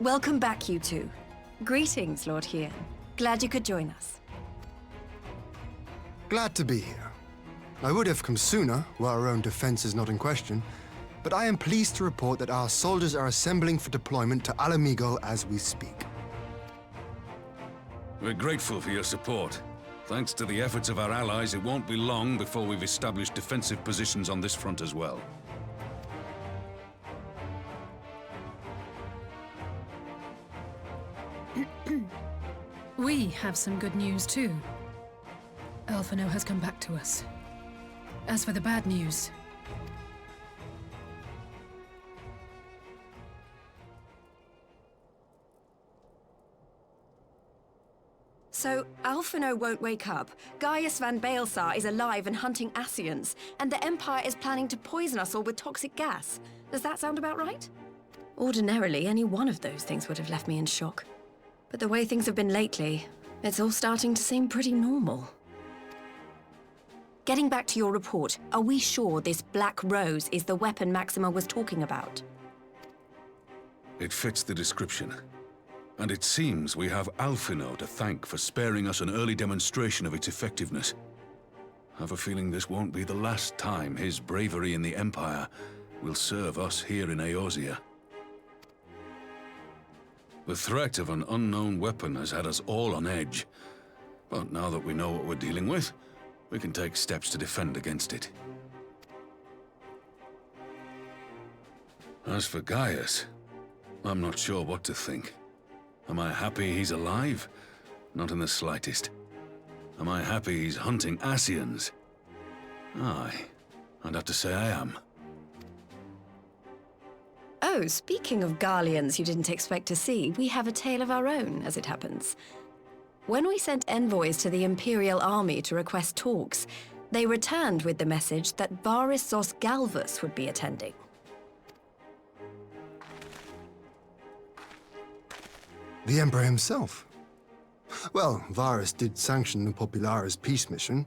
Welcome back, you two. Greetings, Lord Hien. Glad you could join us. Glad to be here. I would have come sooner, were our own defense is not in question, but I am pleased to report that our soldiers are assembling for deployment to Alamigo as we speak. We're grateful for your support. Thanks to the efforts of our allies, it won't be long before we've established defensive positions on this front as well. We have some good news too. Alphino has come back to us. As for the bad news, So, Alphino won't wake up, Gaius van Baelsar is alive and hunting Ascians, and the Empire is planning to poison us all with toxic gas. Does that sound about right? Ordinarily, any one of those things would have left me in shock. But the way things have been lately, it's all starting to seem pretty normal. Getting back to your report, are we sure this Black Rose is the weapon Maxima was talking about? It fits the description. And it seems we have Alphino to thank for sparing us an early demonstration of its effectiveness. I have a feeling this won't be the last time his bravery in the Empire will serve us here in Eorzea. The threat of an unknown weapon has had us all on edge. But now that we know what we're dealing with, we can take steps to defend against it. As for Gaius, I'm not sure what to think. Am I happy he's alive? Not in the slightest. Am I happy he's hunting Ascians? Aye, I'd have to say I am. Oh, speaking of Garleans you didn't expect to see, we have a tale of our own, as it happens. When we sent envoys to the Imperial Army to request talks, they returned with the message that Varys Zos Galvus would be attending. The Emperor himself. Well, Varys did sanction the Popularis peace mission.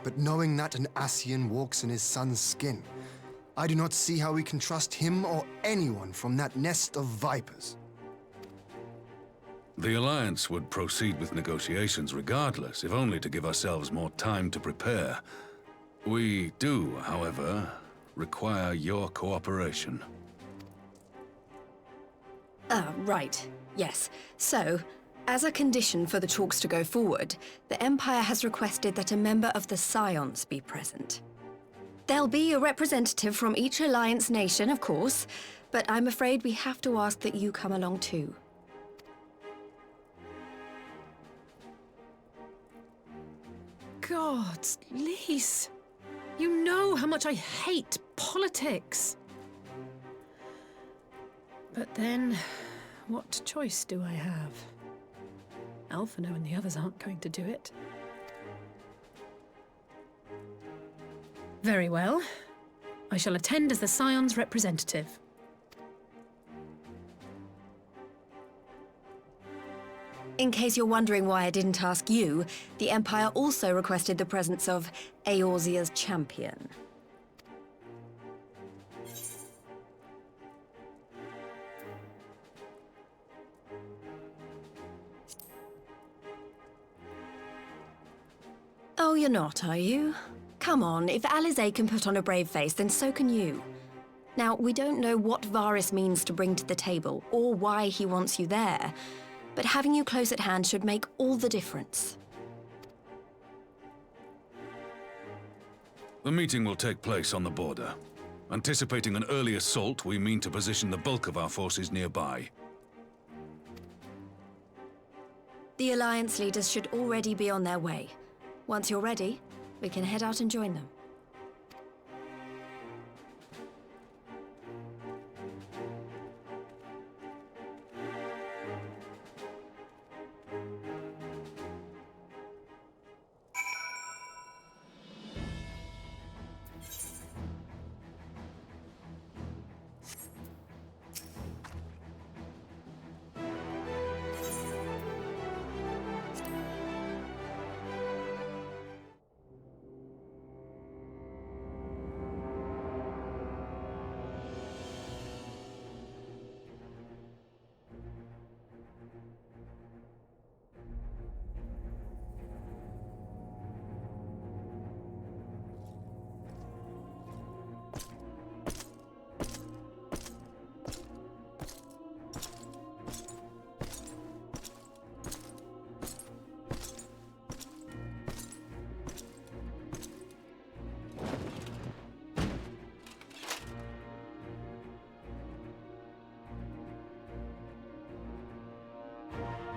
But knowing that an Ascian walks in his son's skin, I do not see how we can trust him or anyone from that nest of vipers. The Alliance would proceed with negotiations regardless, if only to give ourselves more time to prepare. We do, however, require your cooperation. Right. Yes. So, as a condition for the talks to go forward, the Empire has requested that a member of the Scions be present. There'll be a representative from each Alliance nation, of course, but I'm afraid we have to ask that you come along too. Gods, Lise, you know how much I hate politics. But then, what choice do I have? Alphino and the others aren't going to do it. Very well. I shall attend as the Scion's representative. In case you're wondering why I didn't ask you, the Empire also requested the presence of Eorzea's champion. Oh, you're not, are you? Come on, if Alisaie can put on a brave face, then so can you. Now, we don't know what Varys means to bring to the table, or why he wants you there, but having you close at hand should make all the difference. The meeting will take place on the border. Anticipating an early assault, we mean to position the bulk of our forces nearby. The Alliance leaders should already be on their way. Once you're ready, we can head out and join them.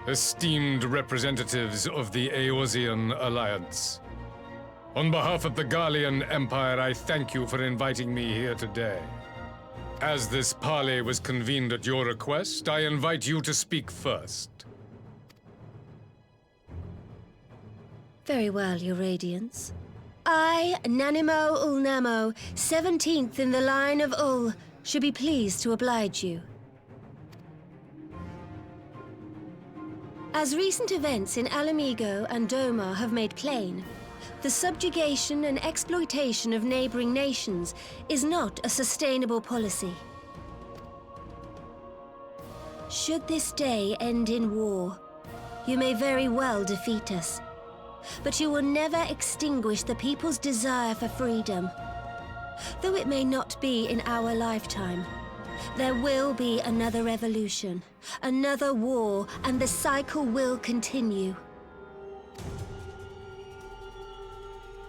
esteemed representatives of the Eorzean Alliance. On behalf of the Garlean Empire, I thank you for inviting me here today. As this parley was convened at your request, I invite you to speak first. Very well, Your Radiance. I, Nanimo Ulnamo, 17th in the line of Ul, should be pleased to oblige you. As recent events in Alamigo and Doma have made plain, the subjugation and exploitation of neighboring nations is not a sustainable policy. Should this day end in war, you may very well defeat us, but you will never extinguish the people's desire for freedom. Though it may not be in our lifetime, there will be another revolution, another war, and the cycle will continue.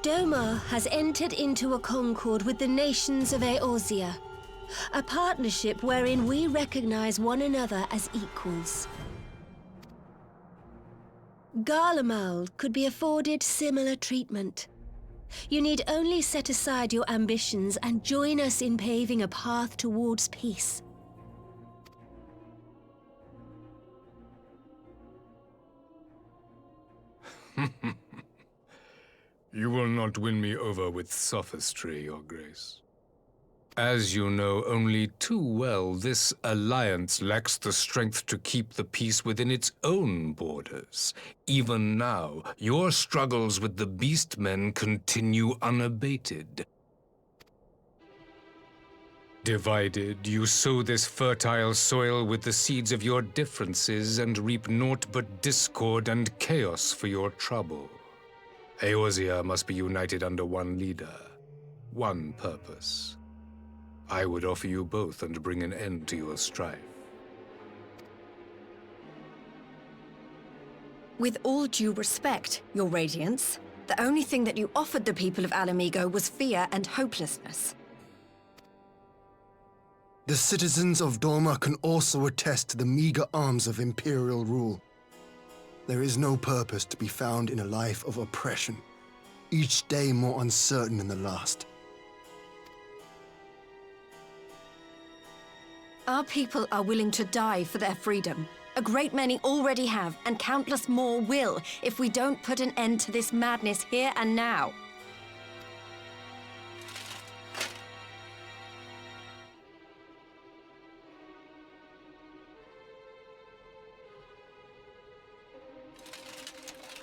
Doma has entered into a concord with the nations of Eorzea, a partnership wherein we recognize one another as equals. Garlemald could be afforded similar treatment. You need only set aside your ambitions and join us in paving a path towards peace. You will not win me over with sophistry, Your Grace. As you know only too well, this alliance lacks the strength to keep the peace within its own borders. Even now, your struggles with the Beastmen continue unabated. Divided, you sow this fertile soil with the seeds of your differences and reap naught but discord and chaos for your trouble. Eorzea must be united under one leader, one purpose. I would offer you both and bring an end to your strife. With all due respect, Your Radiance, the only thing that you offered the people of Alamigo was fear and hopelessness. The citizens of Doma can also attest to the meager arms of Imperial rule. There is no purpose to be found in a life of oppression, each day more uncertain than the last. Our people are willing to die for their freedom. A great many already have, and countless more will, if we don't put an end to this madness here and now.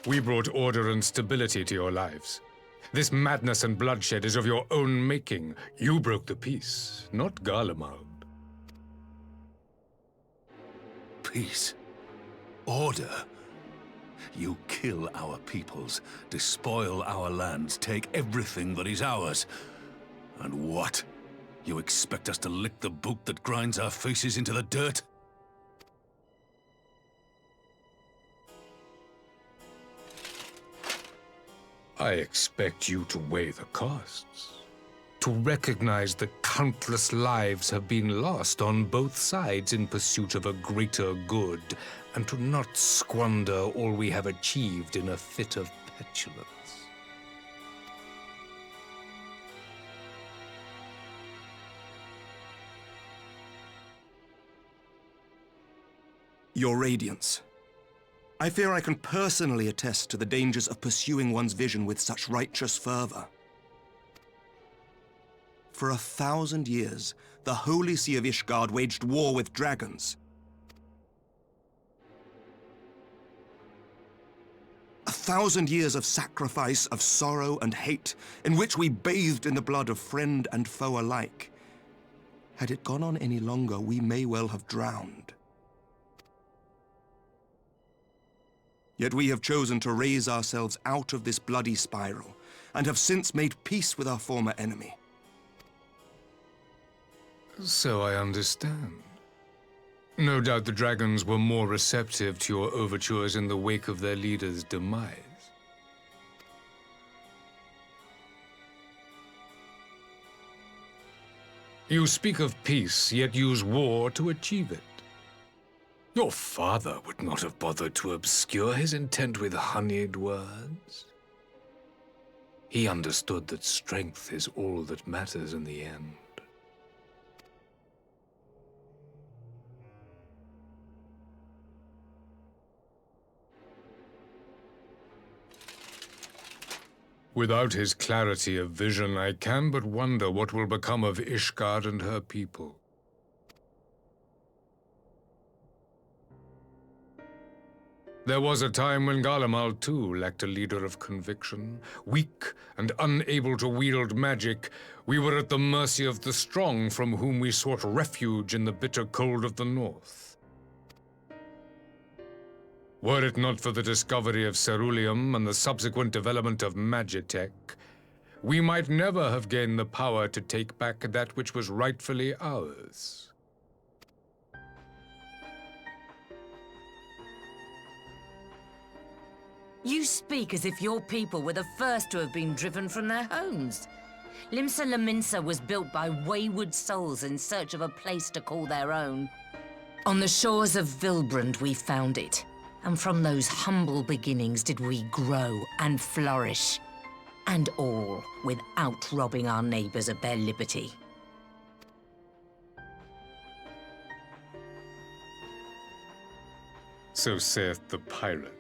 We brought order and stability to your lives. This madness and bloodshed is of your own making. You broke the peace, not Garlemald. Peace. Order. You kill our peoples, despoil our lands, take everything that is ours. And what? You expect us to lick the boot that grinds our faces into the dirt? I expect you to weigh the costs. To recognize the countless lives have been lost on both sides in pursuit of a greater good, and to not squander all we have achieved in a fit of petulance. Your Radiance, I fear I can personally attest to the dangers of pursuing one's vision with such righteous fervor. For 1,000 years, the Holy See of Ishgard waged war with dragons. 1,000 years of sacrifice, of sorrow and hate, in which we bathed in the blood of friend and foe alike. Had it gone on any longer, we may well have drowned. Yet we have chosen to raise ourselves out of this bloody spiral, and have since made peace with our former enemy. So I understand. No doubt the dragons were more receptive to your overtures in the wake of their leader's demise. You speak of peace, yet use war to achieve it. Your father would not have bothered to obscure his intent with honeyed words. He understood that strength is all that matters in the end. Without his clarity of vision, I can but wonder what will become of Ishgard and her people. There was a time when Garlemald too lacked a leader of conviction. Weak and unable to wield magic, we were at the mercy of the strong from whom we sought refuge in the bitter cold of the north. Were it not for the discovery of ceruleum and the subsequent development of magitech, we might never have gained the power to take back that which was rightfully ours. You speak as if your people were the first to have been driven from their homes. Limsa Lominsa was built by wayward souls in search of a place to call their own. On the shores of Vilbrand we found it, and from those humble beginnings did we grow and flourish. And all without robbing our neighbors of their liberty. So saith the pirate.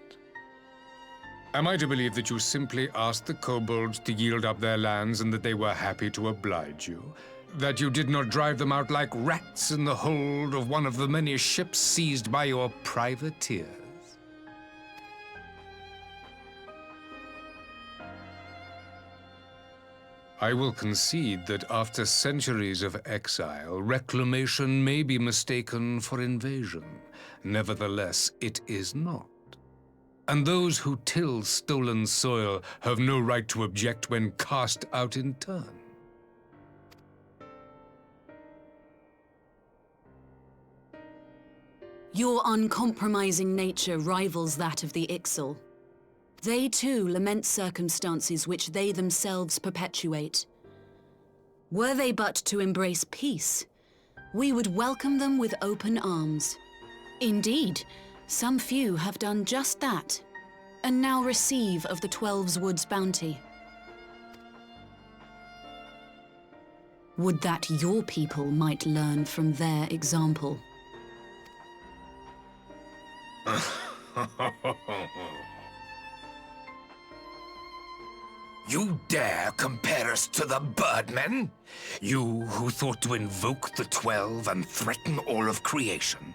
Am I to believe that you simply asked the kobolds to yield up their lands and that they were happy to oblige you? That you did not drive them out like rats in the hold of one of the many ships seized by your privateers? I will concede that after centuries of exile, reclamation may be mistaken for invasion. Nevertheless, it is not. And those who till stolen soil have no right to object when cast out in turn. Your uncompromising nature rivals that of the Ixal. They too lament circumstances which they themselves perpetuate. Were they but to embrace peace, we would welcome them with open arms. Indeed, some few have done just that, and now receive of the 12's Wood's bounty. Would that your people might learn from their example. You dare compare us to the Birdmen? You who thought to invoke the 12 and threaten all of creation?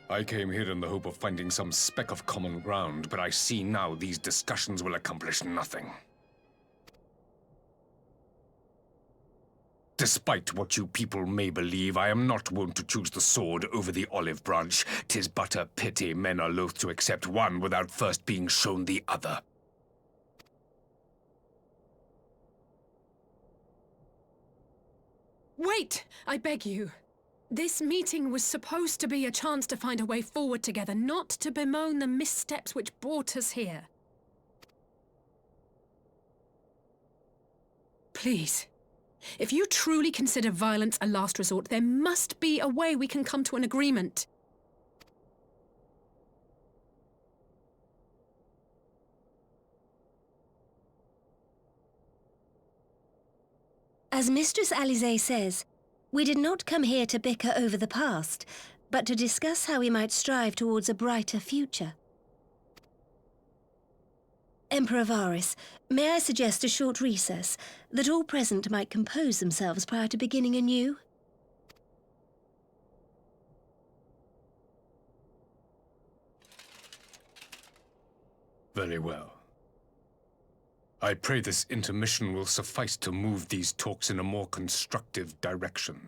I came here in the hope of finding some speck of common ground, but I see now these discussions will accomplish nothing. Despite what you people may believe, I am not wont to choose the sword over the olive branch. 'Tis but a pity men are loath to accept one without first being shown the other. Wait, I beg you. This meeting was supposed to be a chance to find a way forward together, not to bemoan the missteps which brought us here. Please. If you truly consider violence a last resort, there must be a way we can come to an agreement. As Mistress Alisaie says, we did not come here to bicker over the past, but to discuss how we might strive towards a brighter future. Emperor Varys, may I suggest a short recess, that all present might compose themselves prior to beginning anew? Very well. I pray this intermission will suffice to move these talks in a more constructive direction.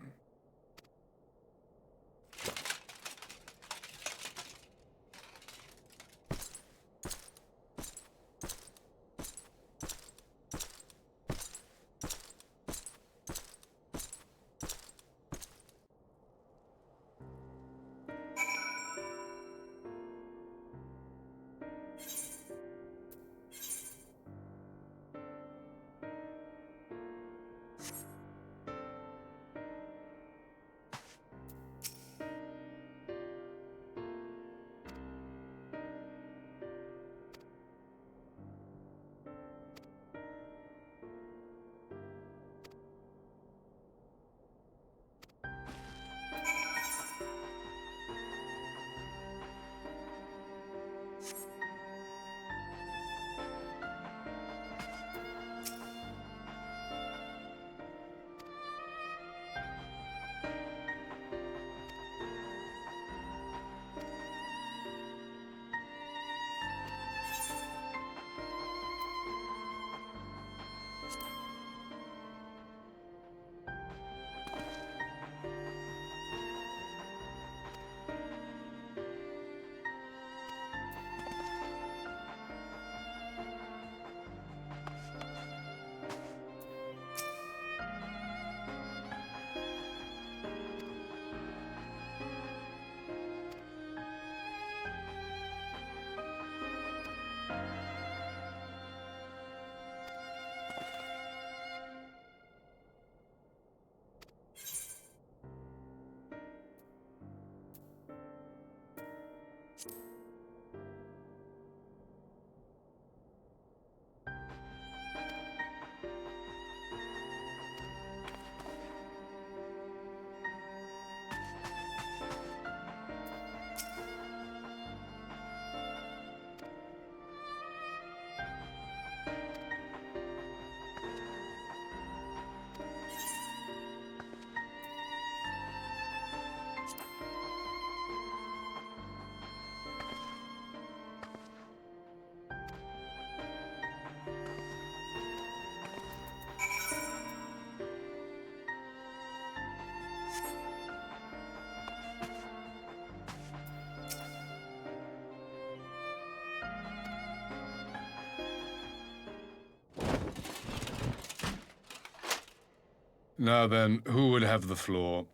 Now then, who would have the floor?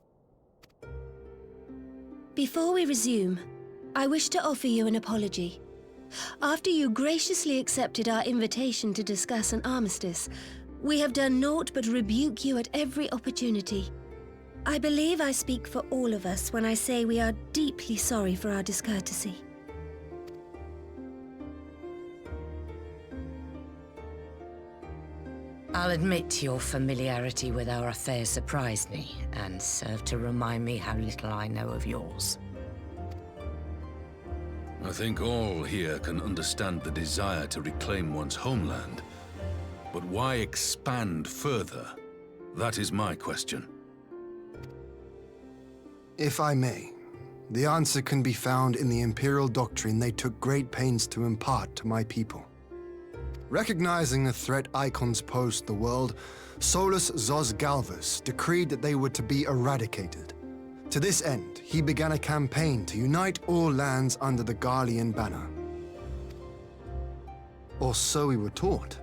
Before we resume, I wish to offer you an apology. After you graciously accepted our invitation to discuss an armistice, we have done naught but rebuke you at every opportunity. I believe I speak for all of us when I say we are deeply sorry for our discourtesy. I'll admit your familiarity with our affairs surprised me, and served to remind me how little I know of yours. I think all here can understand the desire to reclaim one's homeland. But why expand further? That is my question. If I may, the answer can be found in the Imperial doctrine they took great pains to impart to my people. Recognizing the threat icons posed to the world, Solus Zos Galvus decreed that they were to be eradicated. To this end, he began a campaign to unite all lands under the Garlean banner. Or so we were taught.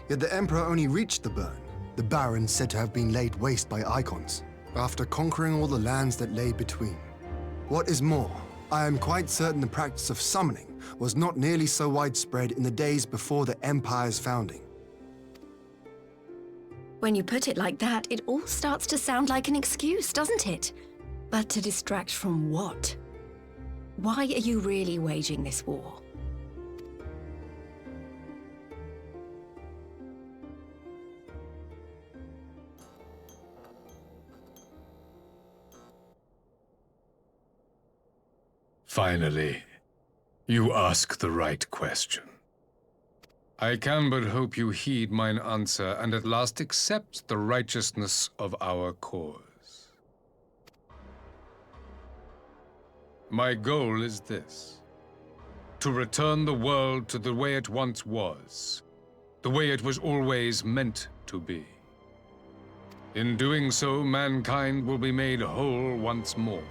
Yet the Emperor only reached the burn, the Baron said to have been laid waste by icons, after conquering all the lands that lay between. What is more, I am quite certain the practice of summoning was not nearly so widespread in the days before the Empire's founding. When you put it like that, it all starts to sound like an excuse, doesn't it? But to distract from what? Why are you really waging this war? Finally, you ask the right question. I can but hope you heed mine answer and at last accept the righteousness of our cause. My goal is this: to return the world to the way it once was, the way it was always meant to be. In doing so, mankind will be made whole once more.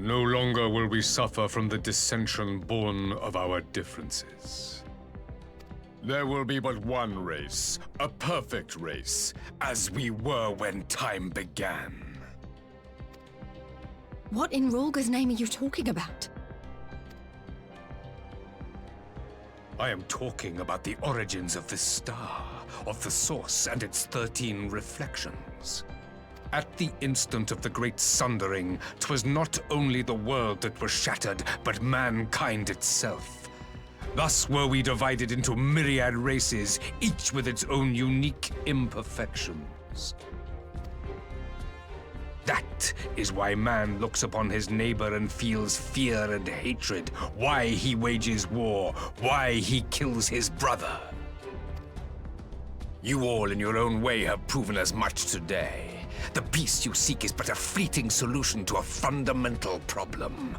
No longer will we suffer from the dissension born of our differences. There will be but one race, a perfect race, as we were when time began. What in Rhalgr's name are you talking about? I am talking about the origins of this star, of the source and its 13 reflections. At the instant of the great sundering, 'twas not only the world that was shattered, but mankind itself. Thus were we divided into myriad races, each with its own unique imperfections. That is why man looks upon his neighbor and feels fear and hatred, why he wages war, why he kills his brother. You all in your own way have proven as much today. The peace you seek is but a fleeting solution to a fundamental problem.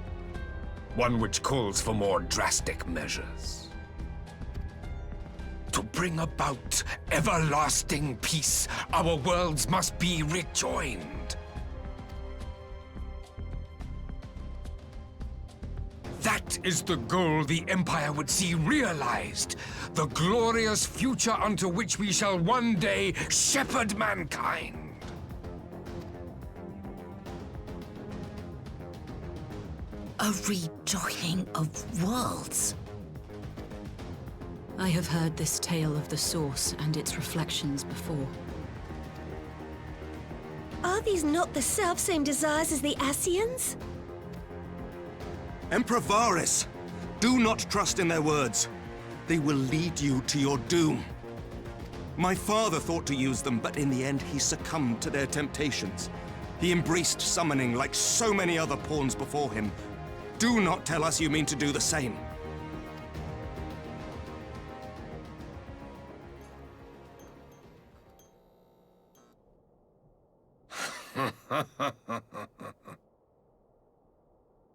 One which calls for more drastic measures. To bring about everlasting peace, our worlds must be rejoined. That is the goal the Empire would see realized. The glorious future unto which we shall one day shepherd mankind. A rejoining of worlds? I have heard this tale of the Source and its reflections before. Are these not the self-same desires as the Ascians? Emperor Varys, do not trust in their words. They will lead you to your doom. My father thought to use them, but in the end he succumbed to their temptations. He embraced summoning like so many other pawns before him. Do not tell us you mean to do the same.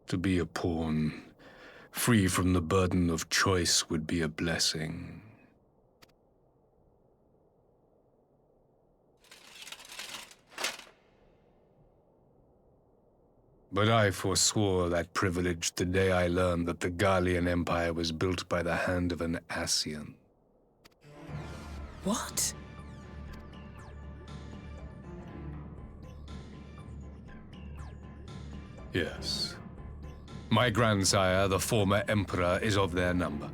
To be a pawn, free from the burden of choice, would be a blessing. But I forswore that privilege the day I learned that the Garlean Empire was built by the hand of an Ascian. What? Yes. My grandsire, the former Emperor, is of their number.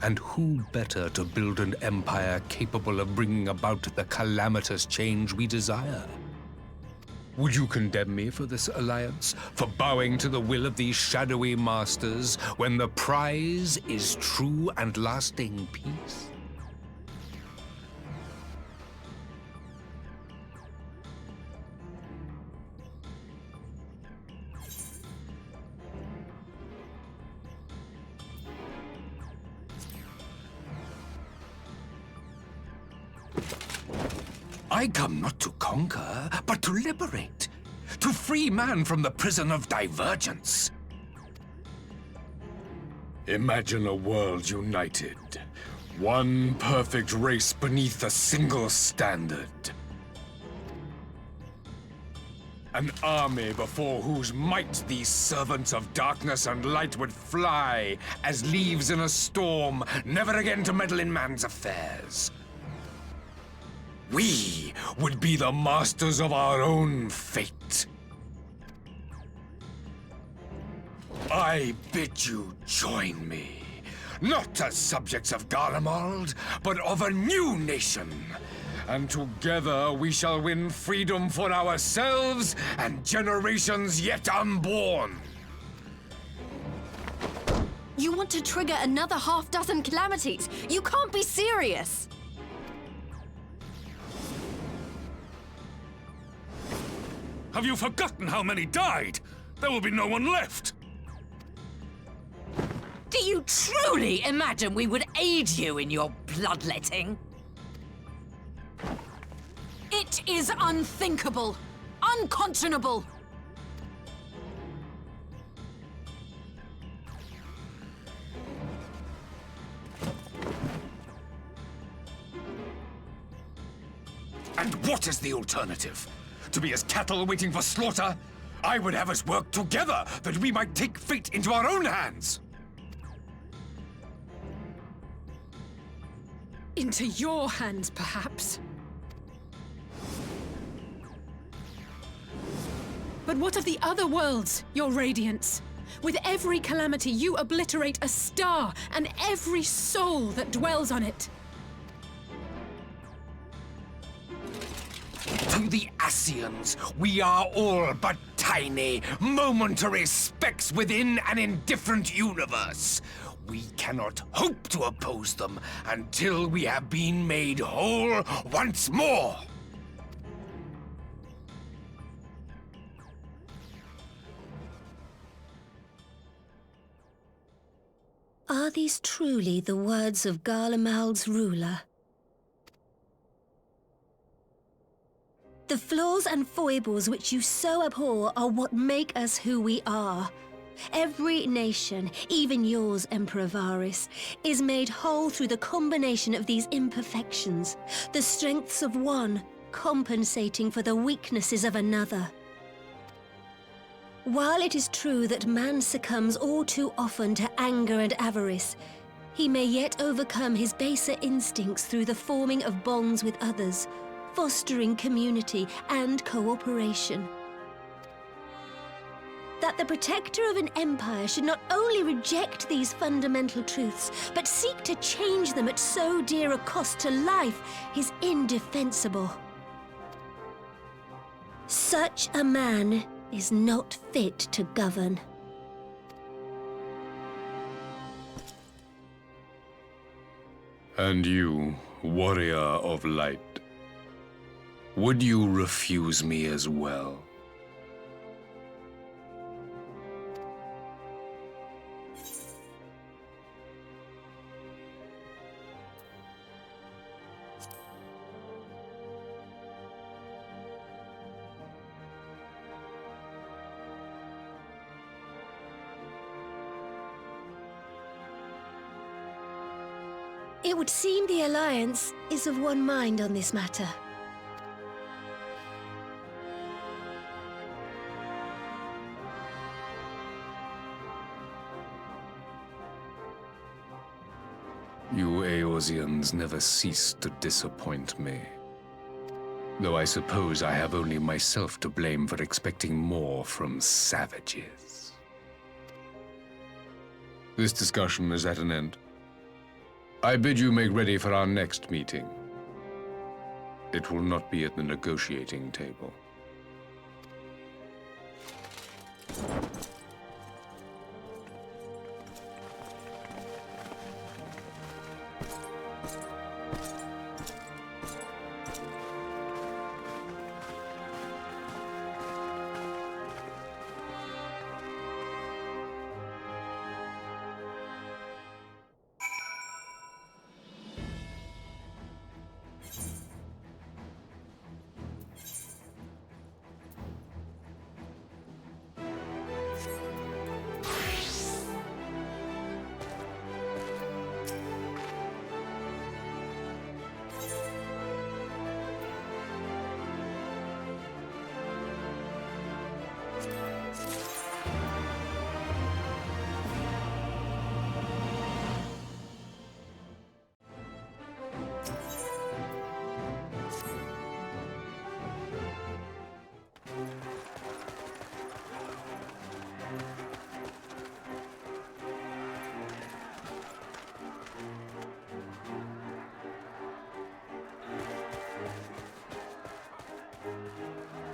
And who better to build an empire capable of bringing about the calamitous change we desire? Would you condemn me for this alliance? For bowing to the will of these shadowy masters, when the prize is true and lasting peace? I come not to conquer, but to liberate. To free man from the prison of divergence. Imagine a world united. One perfect race beneath a single standard. An army before whose might these servants of darkness and light would fly as leaves in a storm, never again to meddle in man's affairs. We would be the masters of our own fate. I bid you join me, not as subjects of Garlemald, but of a new nation. And together we shall win freedom for ourselves and generations yet unborn. You want to trigger another half-dozen calamities? You can't be serious! Have you forgotten how many died? There will be no one left. Do you truly imagine we would aid you in your bloodletting? It is unthinkable, unconscionable. And what is the alternative? To be as cattle waiting for slaughter? I would have us work together that we might take fate into our own hands. Into your hands, perhaps. But what of the other worlds, your radiance? With every calamity, you obliterate a star and every soul that dwells on it. To the Ascians, we are all but tiny, momentary specks within an indifferent universe. We cannot hope to oppose them until we have been made whole once more. Are these truly the words of Garlemald's ruler? The flaws and foibles which you so abhor are what make us who we are. Every nation, even yours, Emperor Varys, is made whole through the combination of these imperfections, the strengths of one compensating for the weaknesses of another. While it is true that man succumbs all too often to anger and avarice, he may yet overcome his baser instincts through the forming of bonds with others, fostering community and cooperation. That the protector of an empire should not only reject these fundamental truths, but seek to change them at so dear a cost to life is indefensible. Such a man is not fit to govern. And you, warrior of light, would you refuse me as well? It would seem the Alliance is of one mind on this matter. You Eorzeans never cease to disappoint me. Though I suppose I have only myself to blame for expecting more from savages. This discussion is at an end. I bid you make ready for our next meeting. It will not be at the negotiating table.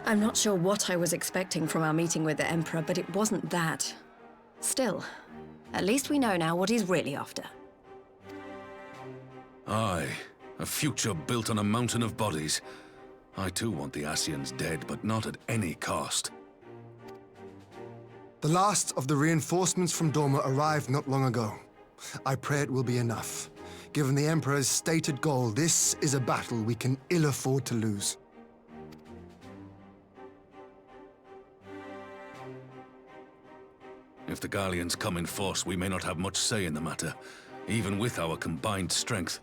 I'm not sure what I was expecting from our meeting with the Emperor, but it wasn't that. Still, at least we know now what he's really after. Aye, a future built on a mountain of bodies. I too want the Ascians dead, but not at any cost. The last of the reinforcements from Dorma arrived not long ago. I pray it will be enough. Given the Emperor's stated goal, this is a battle we can ill afford to lose. If the Garleans come in force, we may not have much say in the matter, even with our combined strength.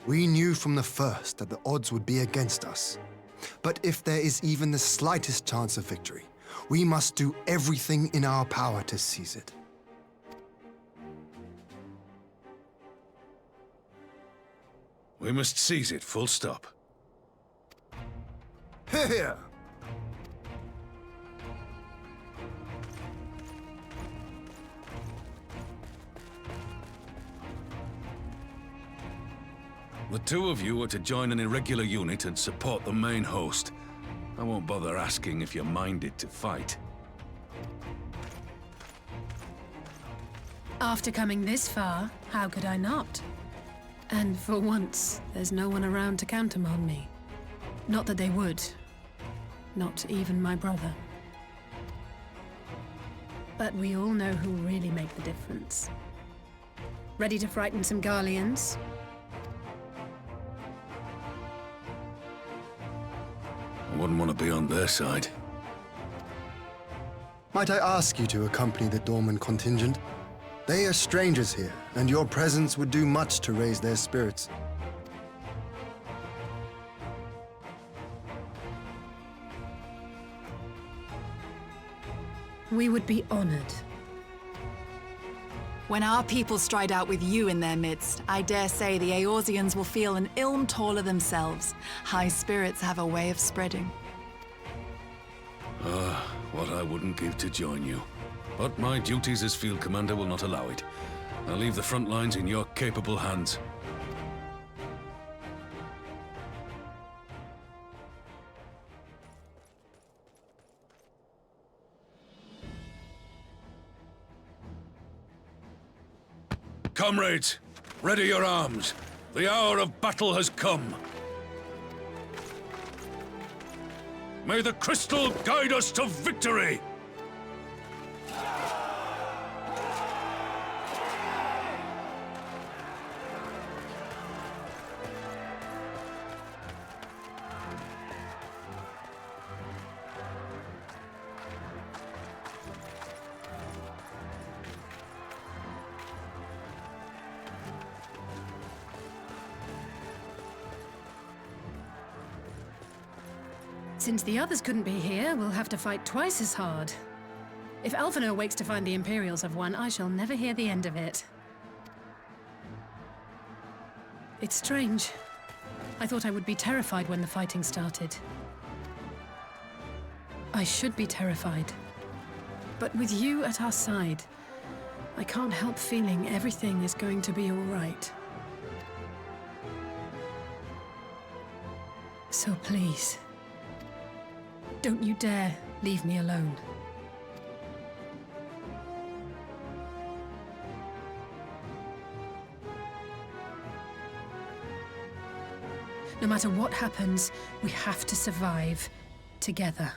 We knew from the first that the odds would be against us. But if there is even the slightest chance of victory, we must do everything in our power to seize it. We must seize it, full stop. Here! The two of you are to join an irregular unit and support the main host. I won't bother asking if you're minded to fight. After coming this far, how could I not? And for once, there's no one around to countermand me. Not that they would. Not even my brother. But we all know who really make the difference. Ready to frighten some Garleans? I wouldn't want to be on their side. Might I ask you to accompany the Dorman contingent? They are strangers here, and your presence would do much to raise their spirits. We would be honored. When our people stride out with you in their midst, I dare say the Eorzeans will feel an ilm taller themselves. High spirits have a way of spreading. What I wouldn't give to join you. But my duties as field commander will not allow it. I'll leave the front lines in your capable hands. Comrades, ready your arms. The hour of battle has come. May the crystal guide us to victory! Since the others couldn't be here, we'll have to fight twice as hard. If Alphino wakes to find the Imperials have won, I shall never hear the end of it. It's strange. I thought I would be terrified when the fighting started. I should be terrified. But with you at our side, I can't help feeling everything is going to be all right. So please, don't you dare leave me alone. No matter what happens, we have to survive together.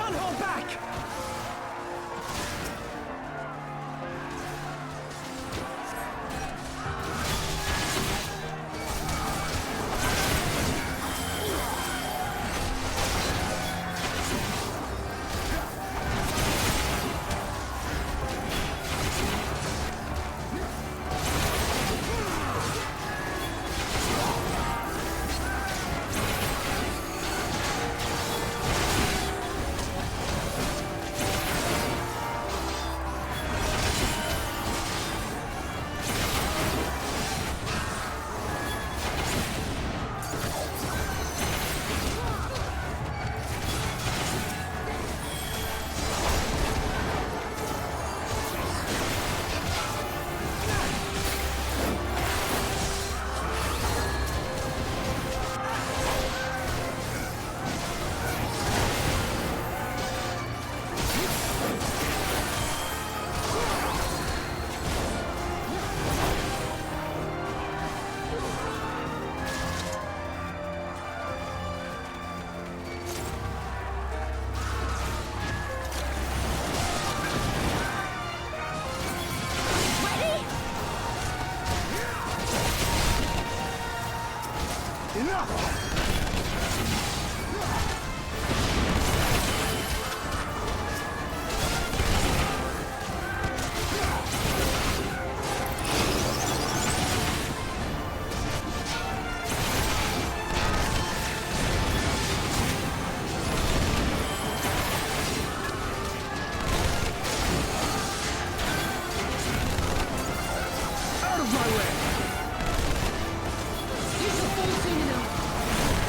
can't hold back! Out of my way! Use the full team now!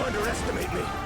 underestimate me.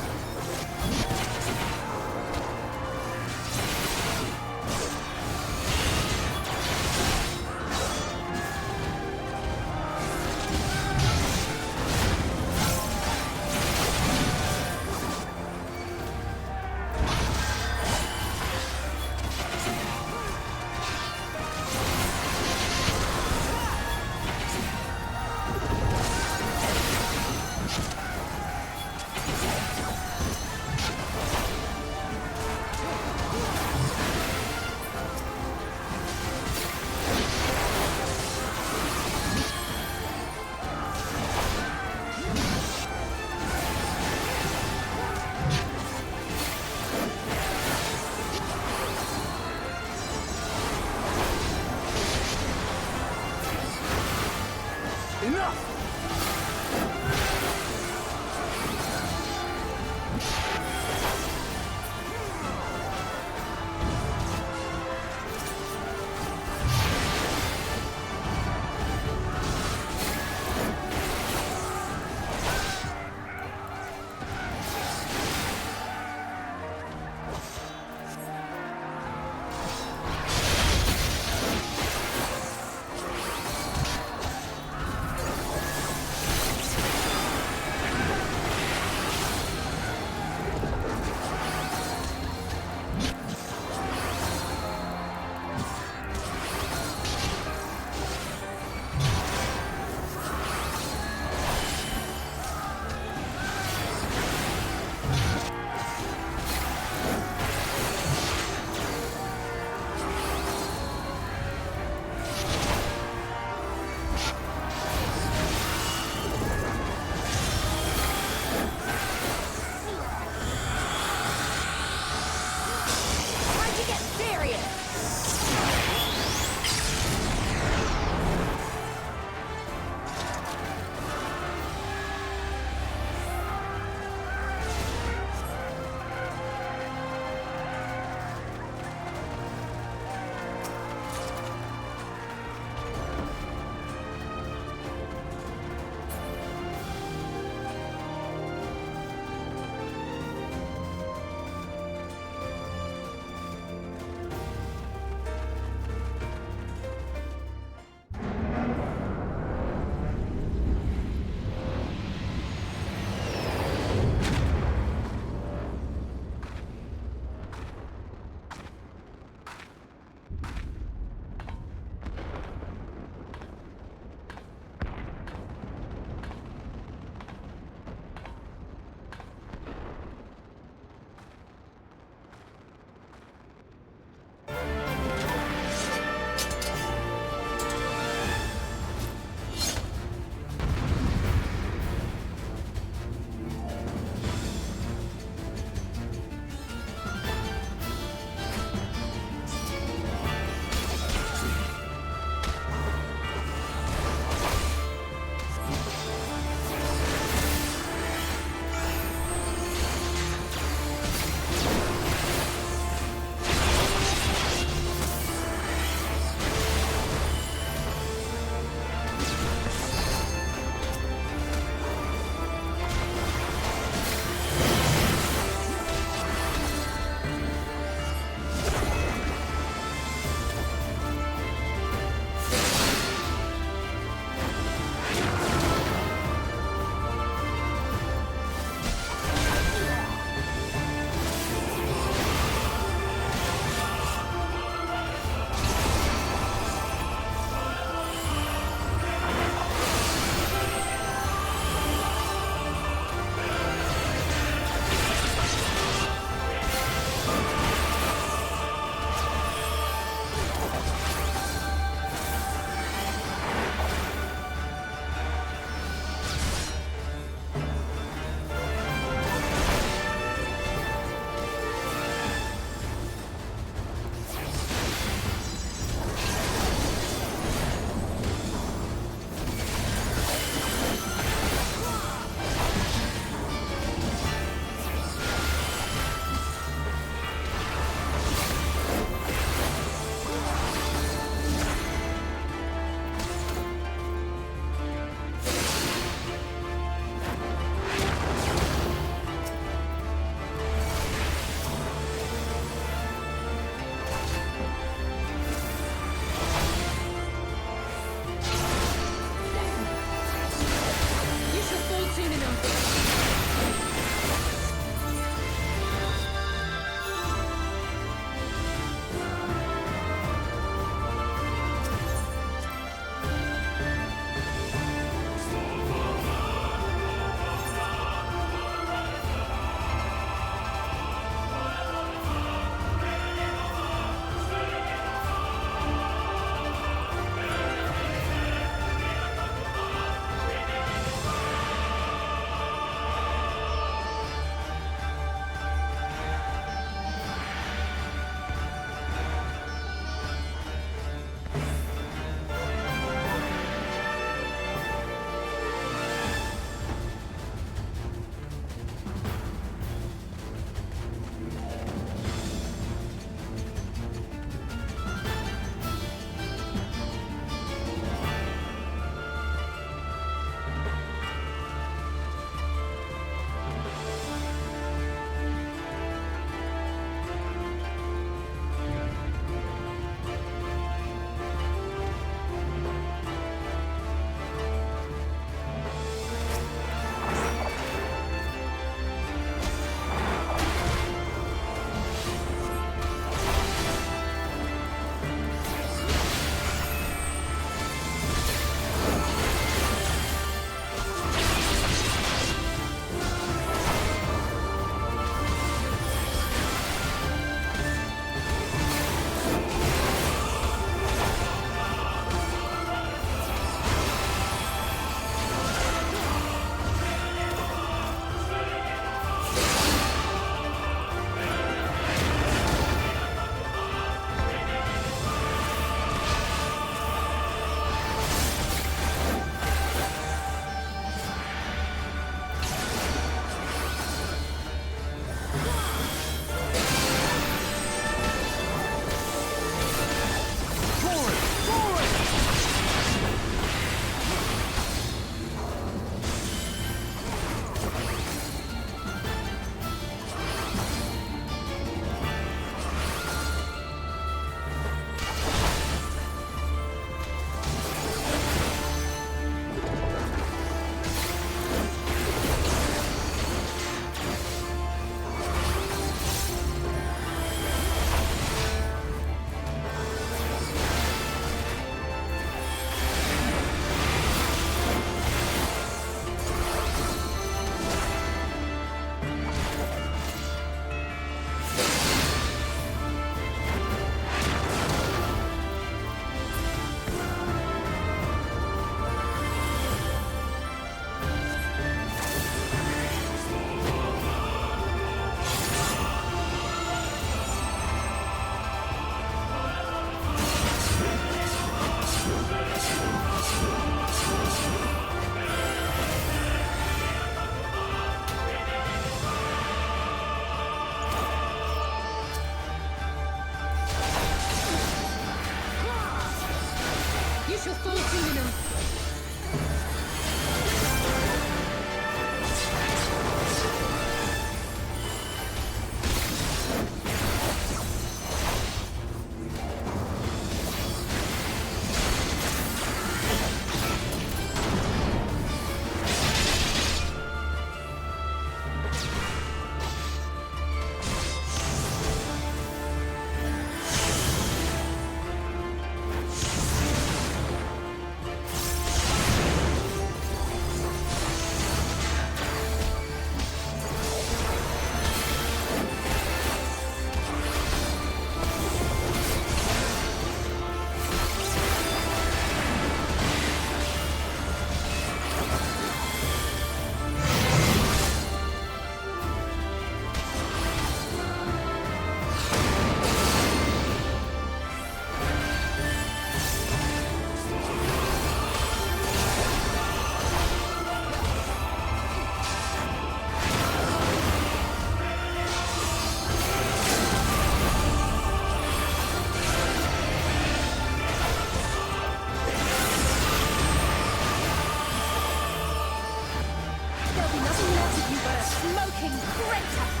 smoking crater!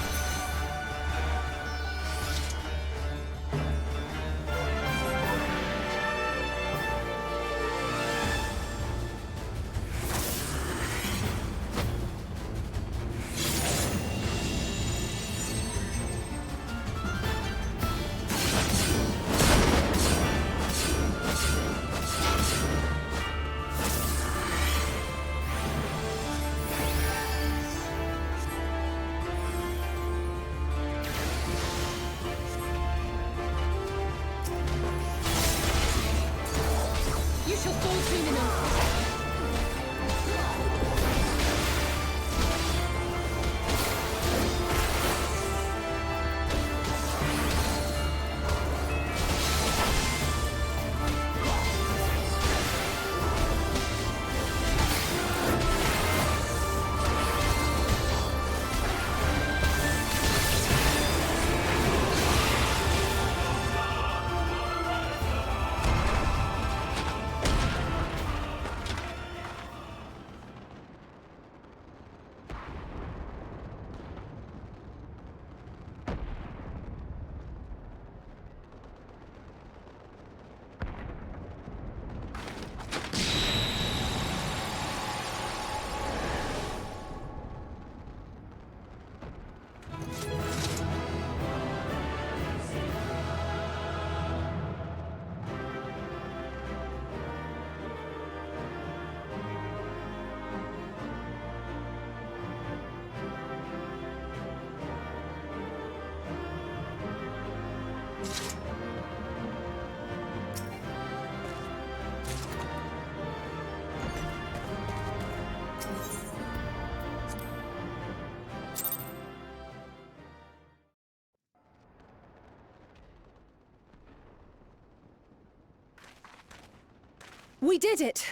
We did it!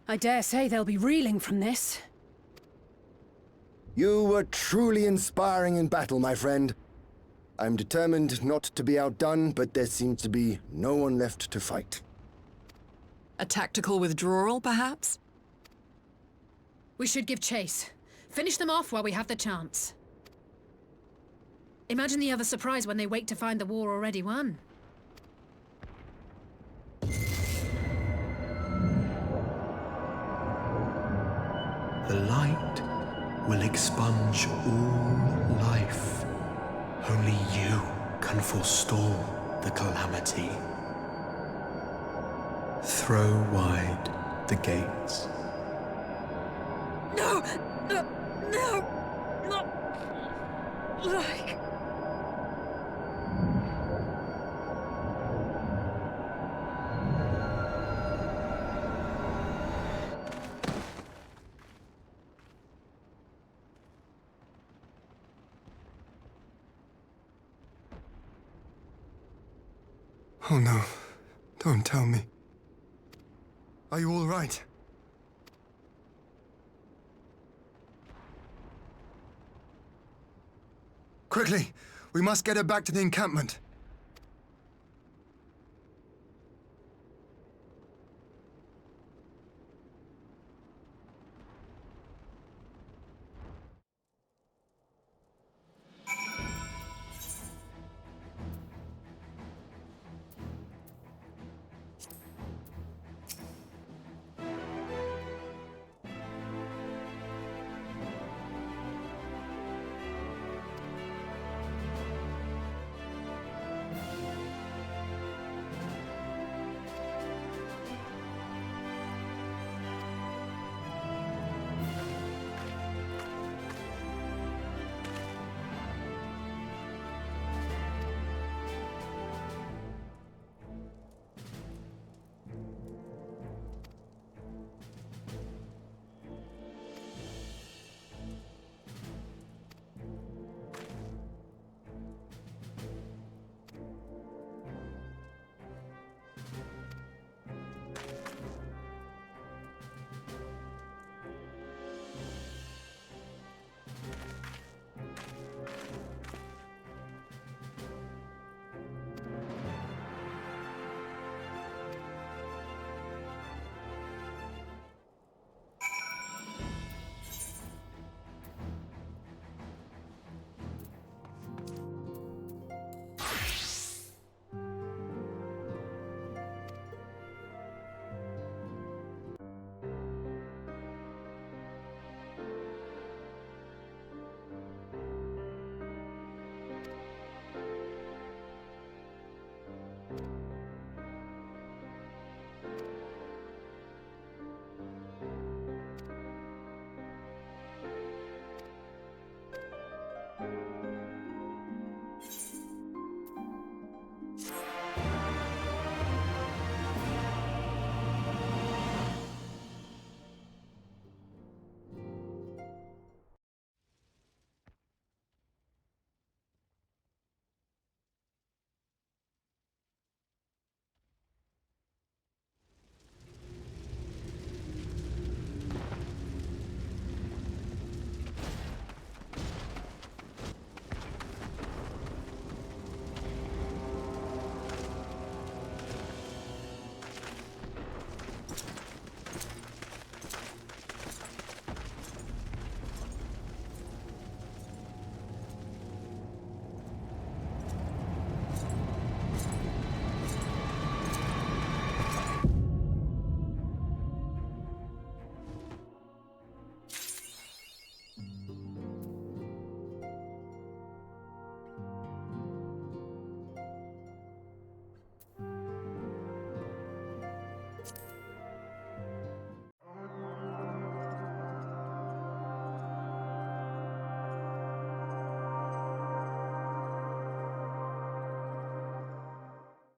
I dare say they'll be reeling from this. You were truly inspiring in battle, my friend. I'm determined not to be outdone, but there seems to be no one left to fight. A tactical withdrawal, perhaps? We should give chase. Finish them off while we have the chance. Imagine the other surprise when they wake to find the war already won. The light will expunge all life. Only you can forestall the calamity. Throw wide the gates. No! No! No! Not... like... Oh no, don't tell me. Are you all right? Quickly, we must get her back to the encampment.